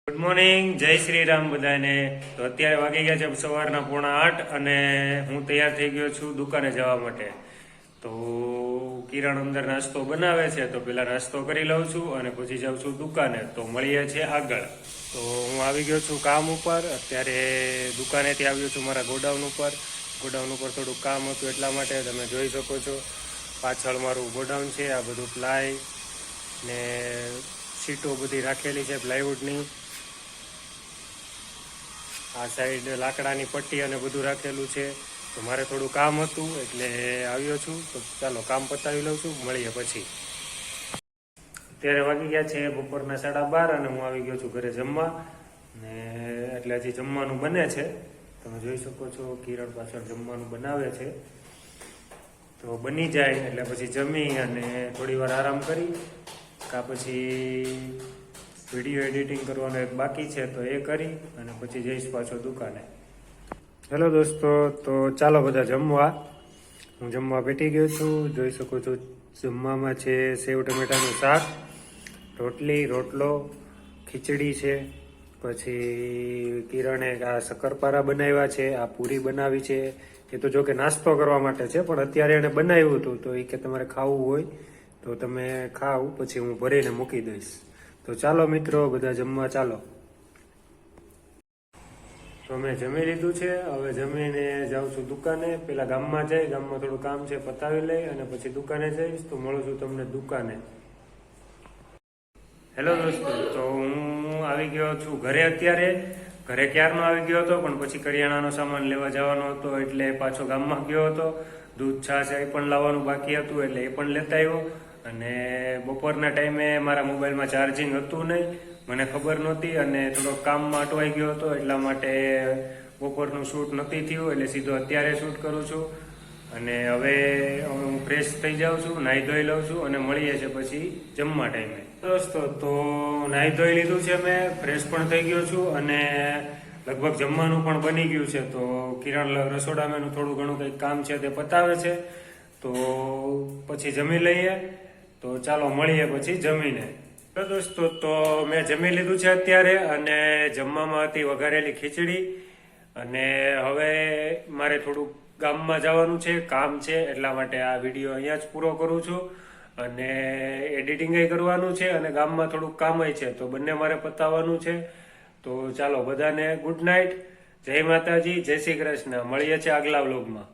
Good morning, જય શ્રી રામ બધાને. તો અત્યારે વાગી ગયા છે સવારના 7:45 અને હું તૈયાર થઈ ગયો છું દુકાને જવા માટે. તો કિરણ અંદર નાસ્તો બનાવે છે, તો પેલા નાસ્તો કરી લઉં છું અને પછી જાઉં છું દુકાને. તો મળીએ છીએ આગળ. તો હું આવી ગયો છું કામ ઉપર. અત્યારે દુકાનેથી આવ્યો છું મારા ગોડાઉન ઉપર. ગોડાઉન ઉપર થોડું કામ હતું એટલા માટે તમે જોઈ શકો છો. પાછળ મારું ગોડાઉન છે. આ બધું પ્લાય ને સીટો બધી રાખેલી છે પ્લાયવુડની. આ સાઈડ લાકડાની પટ્ટી અને બધું રાખેલું છે. તો મારે થોડું કામ હતું એટલે આવ્યો છું. તો ચાલો કામ પતાવી લઉં છું, મળીએ પછી. અત્યારે વાગી ગયા છે બપોરના 12:30 અને હું આવી ગયો છું ઘરે જમવા. ને એટલે હજી જમવાનું બને છે. તમે જોઈ શકો છો કિરણ પાછળ જમવાનું બનાવે છે. તો બની જાય એટલે પછી જમી અને થોડી વાર આરામ કરી કા પછી વિડીયો એડિટિંગ કરવાનો એક બાકી છે તો એ કરી અને પછી જઈશ પાછો દુકાને. હેલો દોસ્તો, તો ચાલો બધા જમવા. હું જમવા બેઠી ગયો છું. જોઈ શકો છો જમવામાં છે સેવ ટમેટાનું શાક, રોટલી, રોટલો, ખીચડી છે. પછી કિરણે આ શક્કરપારા બનાવ્યા છે, આ પૂરી બનાવી છે. એ તો જો કે નાસ્તો કરવા માટે છે, પણ અત્યારે એને બનાવ્યું હતું તો એ કે તમારે ખાવું હોય તો તમે ખાવ, પછી હું ભરીને મૂકી દઈશ. તો ચાલો મિત્રો બધા જમવા ચાલો. તો મેં જમી લીધું છે. હવે જમીને જાઉં છું દુકાને. પેલા ગામમાં જઈ, ગામમાં થોડું કામ છે પતાવી લઈ અને પછી દુકાને જઈશ. તો મળું છું તમને દુકાને. હેલો દોસ્તો, તો હું આવી ગયો છું ઘરે. અત્યારે ઘરે ક્યારનો આવી ગયો હતો, પણ પછી કરિયાણાનો સામાન લેવા જવાનો હતો એટલે પાછો ગામમાં ગયો હતો. દૂધ, છાશ એ પણ લાવવાનું બાકી હતું એટલે એ પણ લેતા આવ્યો. અને બપોરના ટાઈમે મારા મોબાઈલમાં ચાર્જિંગ હતું નહીં, મને ખબર નહોતી અને થોડોક કામમાં અટવાઈ ગયો હતો એટલા માટે બપોરનું શૂટ નથી થયું. એટલે સીધો અત્યારે શૂટ કરું છું. અને હવે હું ફ્રેશ થઈ જાઉં છું, નાહી ધોઈ લઉં છું અને મળીએ છીએ પછી જમવા ટાઈમે. દોસ્તો, તો નાહી ધોઈ લીધું છે મેં, ફ્રેશ પણ થઈ ગયો છું અને લગભગ જમવાનું પણ બની ગયું છે. તો કિરણ રસોડામાં થોડું ઘણું કંઈક કામ છે તે પતાવે છે. તો પછી જમી લઈએ. તો ચાલો મળીએ પછી જમીને. તો દોસ્તો, તો મેં જમી લીધું છે અત્યારે અને જમવામાં હતી વઘારેલી ખીચડી. અને હવે મારે થોડુંક ગામમાં જવાનું છે, કામ છે, એટલા માટે આ વિડીયો અહીંયા જ પૂરો કરું છું. અને એડિટિંગ કરવાનું છે અને ગામમાં થોડુંક કામય છે, તો બંને મારે પતાવવાનું છે. તો ચાલો બધાને ગુડ નાઇટ, જય માતાજી, જય શ્રી કૃષ્ણ. મળીએ છીએ આગલા વ્લોગમાં.